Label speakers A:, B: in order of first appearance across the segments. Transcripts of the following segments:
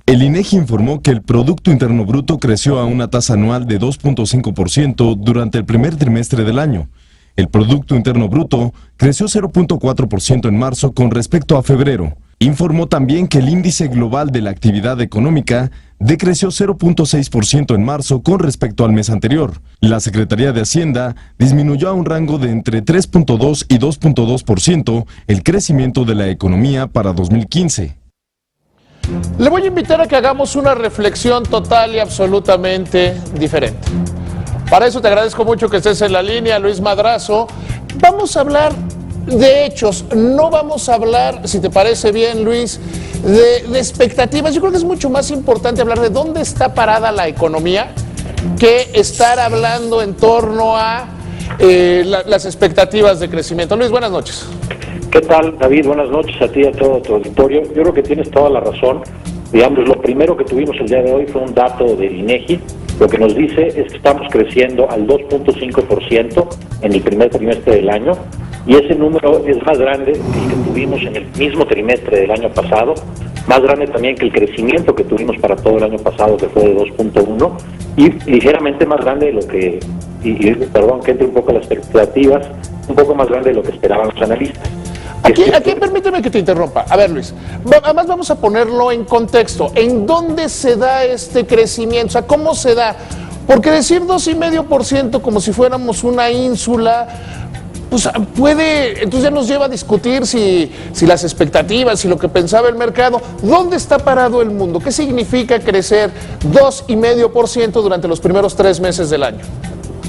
A: El INEGI informó que el Producto Interno Bruto creció a una tasa anual de 2.5% durante el primer trimestre del año. El Producto Interno Bruto creció 0.4% en marzo con respecto a febrero. Informó también que el índice global de la actividad económica decreció 0.6% en marzo con respecto al mes anterior. La Secretaría de Hacienda disminuyó a un rango de entre 3.2 y 2.2% el crecimiento de la economía para 2015.
B: Le voy a invitar a que hagamos una reflexión total y absolutamente diferente. Para eso te agradezco mucho que estés en la línea, Luis Madrazo. Vamos a hablar de hechos, no vamos a hablar, si te parece bien, Luis, de expectativas. Yo creo que es mucho más importante hablar de dónde está parada la economía que estar hablando en torno a las expectativas de crecimiento. Luis, buenas noches.
C: ¿Qué tal, David? Buenas noches a ti y a todo tu auditorio. Yo creo que tienes toda la razón. Digamos, lo primero que tuvimos el día de hoy fue un dato del INEGI. Lo que nos dice es que estamos creciendo al 2.5% en el primer trimestre del año, y ese número es más grande que el que tuvimos en el mismo trimestre del año pasado, más grande también que el crecimiento que tuvimos para todo el año pasado, que fue de 2.1, y ligeramente más grande de lo que, perdón, que entre un poco las expectativas, un poco más grande de lo que esperaban los analistas.
B: Aquí permíteme que te interrumpa. A ver, Luis, además vamos a ponerlo en contexto. ¿En dónde se da este crecimiento? O sea, ¿cómo se da? Porque decir 2,5% como si fuéramos una ínsula, pues puede, entonces ya nos lleva a discutir si las expectativas, si lo que pensaba el mercado. ¿Dónde está parado el mundo? ¿Qué significa crecer 2,5% durante los primeros 3 meses del año?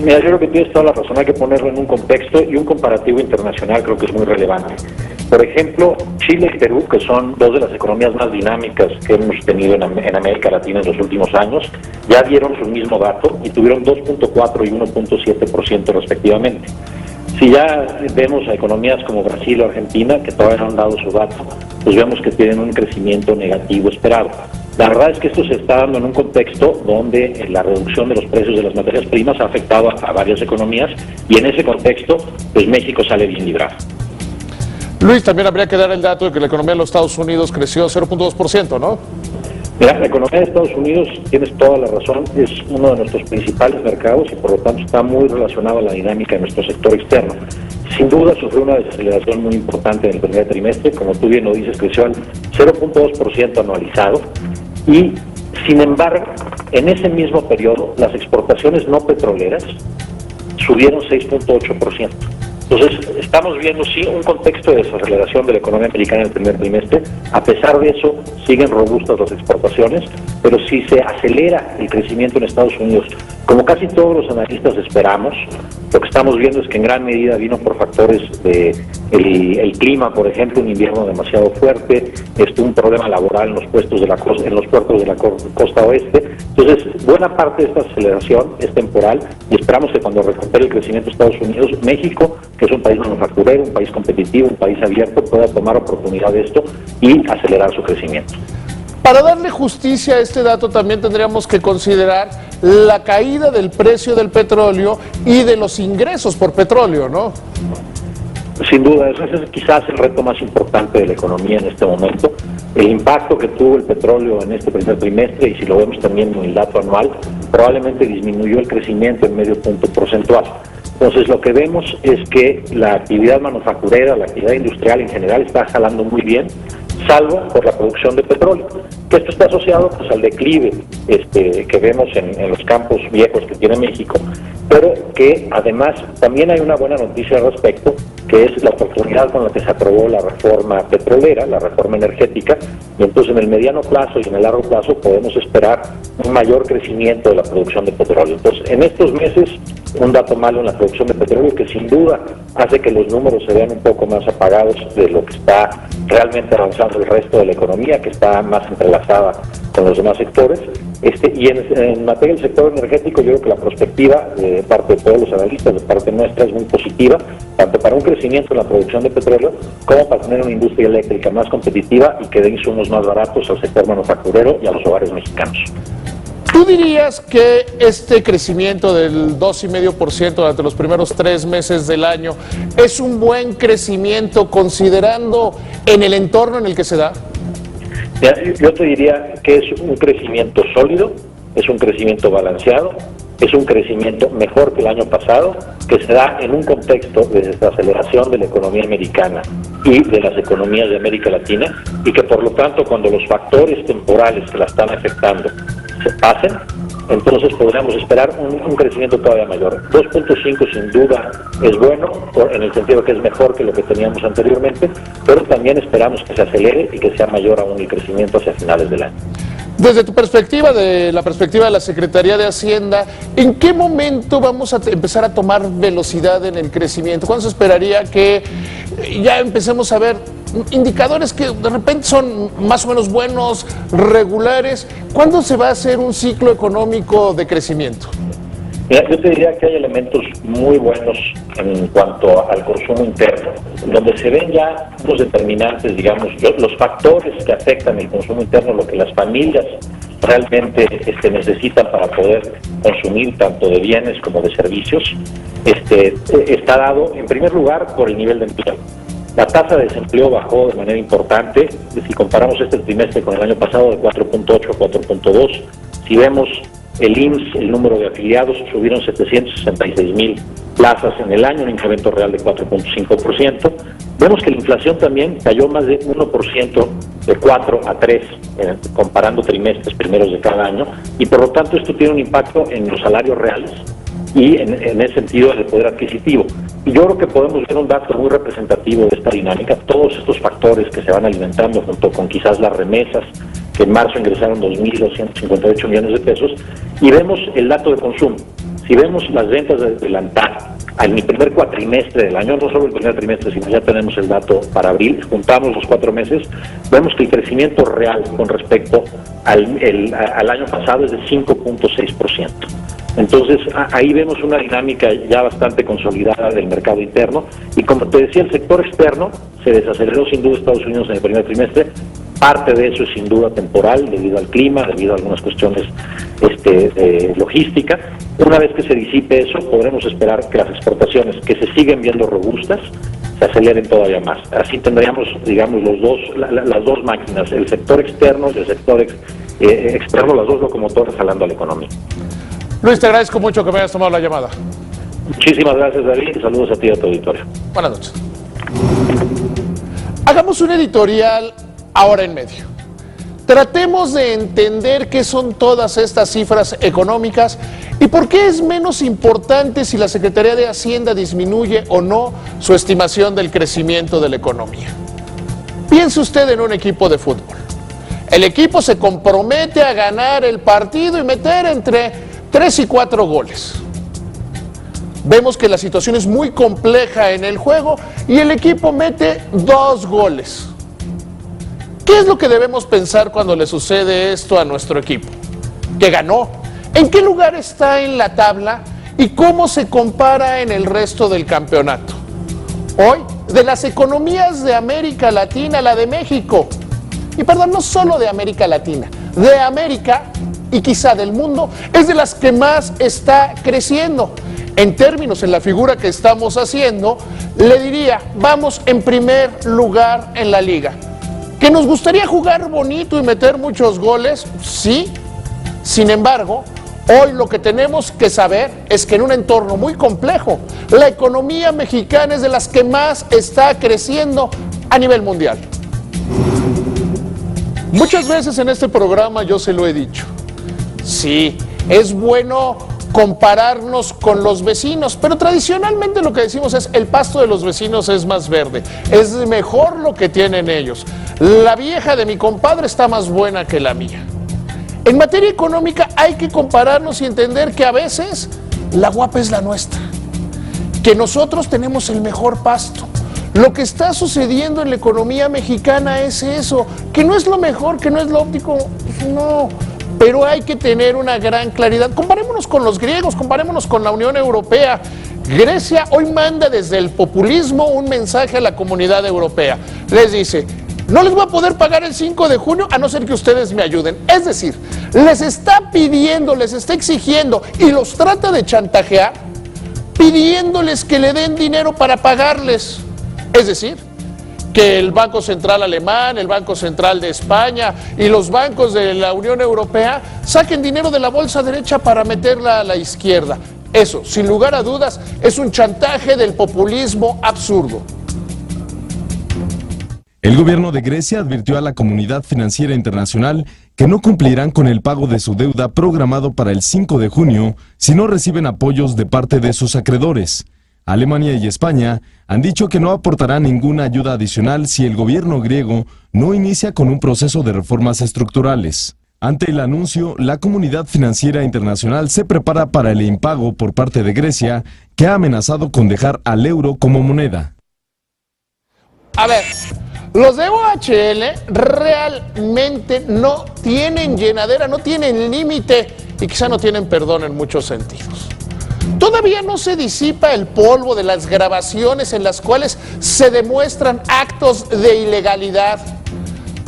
C: Mira, yo creo que tienes toda la razón, hay que ponerlo en un contexto y un comparativo internacional creo que es muy relevante. Por ejemplo, Chile y Perú, que son dos de las economías más dinámicas que hemos tenido en América Latina en los últimos años, ya dieron su mismo dato y tuvieron 2.4 y 1.7% respectivamente. Si ya vemos a economías como Brasil o Argentina, que todavía no han dado su dato, pues vemos que tienen un crecimiento negativo esperado. La verdad es que esto se está dando en un contexto donde la reducción de los precios de las materias primas ha afectado a varias economías, y en ese contexto, pues México sale bien librado.
B: Luis, también habría que dar el dato de que la economía de los Estados Unidos creció 0.2%, ¿no?
C: Mira, la economía de Estados Unidos, tienes toda la razón, es uno de nuestros principales mercados y por lo tanto está muy relacionado a la dinámica de nuestro sector externo. Sin duda sufrió una desaceleración muy importante en el primer trimestre, como tú bien lo dices, creció al 0.2% anualizado, y sin embargo, en ese mismo periodo, las exportaciones no petroleras subieron 6.8%. Entonces, estamos viendo, sí, un contexto de desaceleración de la economía americana en el primer trimestre. A pesar de eso, siguen robustas las exportaciones, pero si se acelera el crecimiento en Estados Unidos, como casi todos los analistas esperamos, lo que estamos viendo es que en gran medida vino por factores de el clima, por ejemplo, un invierno demasiado fuerte, un problema laboral en los puertos de la costa oeste. Entonces, buena parte de esta aceleración es temporal y esperamos que cuando recupere el crecimiento de Estados Unidos, México, que es un país manufacturero, un país competitivo, un país abierto, pueda tomar oportunidad de esto y acelerar su crecimiento.
B: Para darle justicia a este dato también tendríamos que considerar la caída del precio del petróleo y de los ingresos por petróleo, ¿no?
C: Sin duda, ese es quizás el reto más importante de la economía en este momento. El impacto que tuvo el petróleo en este primer trimestre, y si lo vemos también en el dato anual, probablemente disminuyó el crecimiento en medio punto porcentual. Entonces, lo que vemos es que la actividad manufacturera, la actividad industrial en general está jalando muy bien, salvo por la producción de petróleo. Esto está asociado pues al declive que vemos en los campos viejos que tiene México, pero que además también hay una buena noticia al respecto, que es la oportunidad con la que se aprobó la reforma petrolera, la reforma energética, y entonces en el mediano plazo y en el largo plazo podemos esperar un mayor crecimiento de la producción de petróleo. Entonces, en estos meses, un dato malo en la producción de petróleo que sin duda hace que los números se vean un poco más apagados de lo que está realmente avanzando el resto de la economía, que está más entrelazada con los demás sectores. Y en materia del sector energético, yo creo que la perspectiva de parte de todos los analistas, de parte nuestra, es muy positiva, tanto para un crecimiento en la producción de petróleo, como para tener una industria eléctrica más competitiva y que dé insumos más baratos al sector manufacturero y a los hogares mexicanos.
B: ¿Tú dirías que este crecimiento del 2,5% durante los primeros 3 meses del año es un buen crecimiento considerando en el entorno en el que se da?
C: Yo te diría que es un crecimiento sólido, es un crecimiento balanceado, es un crecimiento mejor que el año pasado, que se da en un contexto de desaceleración de la economía americana y de las economías de América Latina, y que por lo tanto cuando los factores temporales que la están afectando se pasen, entonces podríamos esperar un crecimiento todavía mayor. 2.5 sin duda es bueno, en el sentido que es mejor que lo que teníamos anteriormente, pero también esperamos que se acelere y que sea mayor aún el crecimiento hacia finales del año.
B: Desde tu perspectiva, de la perspectiva de la Secretaría de Hacienda, ¿en qué momento vamos a empezar a tomar velocidad en el crecimiento? ¿Cuándo se esperaría que ya empecemos a ver indicadores que de repente son más o menos buenos, regulares? ¿Cuándo se va a hacer un ciclo económico de crecimiento?
C: Mira, yo te diría que hay elementos muy buenos en cuanto al consumo interno, donde se ven ya los determinantes, digamos, los factores que afectan el consumo interno, lo que las familias realmente necesitan para poder consumir tanto de bienes como de servicios, está dado en primer lugar por el nivel de empleo. La tasa de desempleo bajó de manera importante, si comparamos este trimestre con el año pasado, de 4.8 a 4.2. Si vemos el IMSS, el número de afiliados, subieron 766,000 plazas en el año, un incremento real de 4.5%. Vemos que la inflación también cayó más de 1%, de 4 a 3, comparando trimestres primeros de cada año, y por lo tanto esto tiene un impacto en los salarios reales y en ese sentido el poder adquisitivo. Y yo creo que podemos ver un dato muy representativo de esta dinámica, todos estos factores que se van alimentando junto con quizás las remesas, que en marzo ingresaron 2.258 millones de pesos, y vemos el dato de consumo. Si vemos las ventas de adelantar al primer cuatrimestre del año, no solo el primer trimestre, sino ya tenemos el dato para abril, juntamos los 4 meses, vemos que el crecimiento real con respecto al año pasado es de 5.6%. Entonces, ahí vemos una dinámica ya bastante consolidada del mercado interno, y como te decía, el sector externo se desaceleró sin duda Estados Unidos en el primer trimestre. Parte de eso es sin duda temporal, debido al clima, debido a algunas cuestiones de logística. Una vez que se disipe eso, podremos esperar que las exportaciones, que se siguen viendo robustas, se aceleren todavía más. Así tendríamos, digamos, las dos máquinas, el sector externo y el sector externo, las dos locomotoras jalando a la economía.
B: Luis, te agradezco mucho que me hayas tomado la llamada.
C: Muchísimas gracias, David, y saludos a ti y a tu auditorio.
B: Buenas noches. Hagamos un editorial ahora en medio. Tratemos de entender qué son todas estas cifras económicas y por qué es menos importante si la Secretaría de Hacienda disminuye o no su estimación del crecimiento de la economía. Piense usted en un equipo de fútbol. El equipo se compromete a ganar el partido y meter entre 3 y 4 goles. Vemos que la situación es muy compleja en el juego y el equipo mete 2 goles. ¿Qué es lo que debemos pensar cuando le sucede esto a nuestro equipo? ¿Que ganó? ¿En qué lugar está en la tabla? ¿Y cómo se compara en el resto del campeonato? Hoy, de las economías de América Latina, la de México, y perdón, no solo de América Latina, de América y quizá del mundo, es de las que más está creciendo. En términos, en la figura que estamos haciendo, le diría, vamos en primer lugar en la liga. ¿Que nos gustaría jugar bonito y meter muchos goles? Sí. Sin embargo, hoy lo que tenemos que saber es que en un entorno muy complejo, la economía mexicana es de las que más está creciendo a nivel mundial. Muchas veces en este programa yo se lo he dicho. Sí, es bueno compararnos con los vecinos, pero tradicionalmente lo que decimos es el pasto de los vecinos es más verde, es mejor lo que tienen ellos. La vieja de mi compadre está más buena que la mía. En materia económica hay que compararnos y entender que a veces la guapa es la nuestra, que nosotros tenemos el mejor pasto. Lo que está sucediendo en la economía mexicana es eso, que no es lo mejor, que no es lo óptimo, no. Pero hay que tener una gran claridad. Comparémonos con los griegos, comparémonos con la Unión Europea. Grecia hoy manda desde el populismo un mensaje a la comunidad europea. Les dice, no les voy a poder pagar el 5 de junio a no ser que ustedes me ayuden. Es decir, les está pidiendo, les está exigiendo y los trata de chantajear, pidiéndoles que le den dinero para pagarles. Es decir, que el Banco Central alemán, el Banco Central de España y los bancos de la Unión Europea saquen dinero de la bolsa derecha para meterla a la izquierda. Eso, sin lugar a dudas, es un chantaje del populismo absurdo.
A: El gobierno de Grecia advirtió a la comunidad financiera internacional que no cumplirán con el pago de su deuda programado para el 5 de junio si no reciben apoyos de parte de sus acreedores. Alemania y España han dicho que no aportarán ninguna ayuda adicional si el gobierno griego no inicia con un proceso de reformas estructurales. Ante el anuncio, la comunidad financiera internacional se prepara para el impago por parte de Grecia, que ha amenazado con dejar al euro como moneda.
B: A ver, los de OHL realmente no tienen llenadera, no tienen límite y quizá no tienen perdón en muchos sentidos. Todavía no se disipa el polvo de las grabaciones en las cuales se demuestran actos de ilegalidad.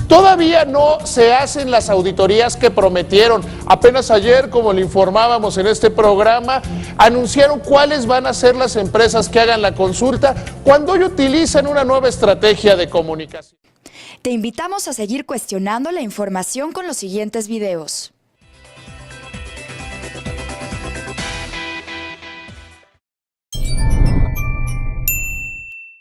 B: Todavía no se hacen las auditorías que prometieron. Apenas ayer, como le informábamos en este programa, anunciaron cuáles van a ser las empresas que hagan la consulta cuando hoy utilizan una nueva estrategia de comunicación.
D: Te invitamos a seguir cuestionando la información con los siguientes videos.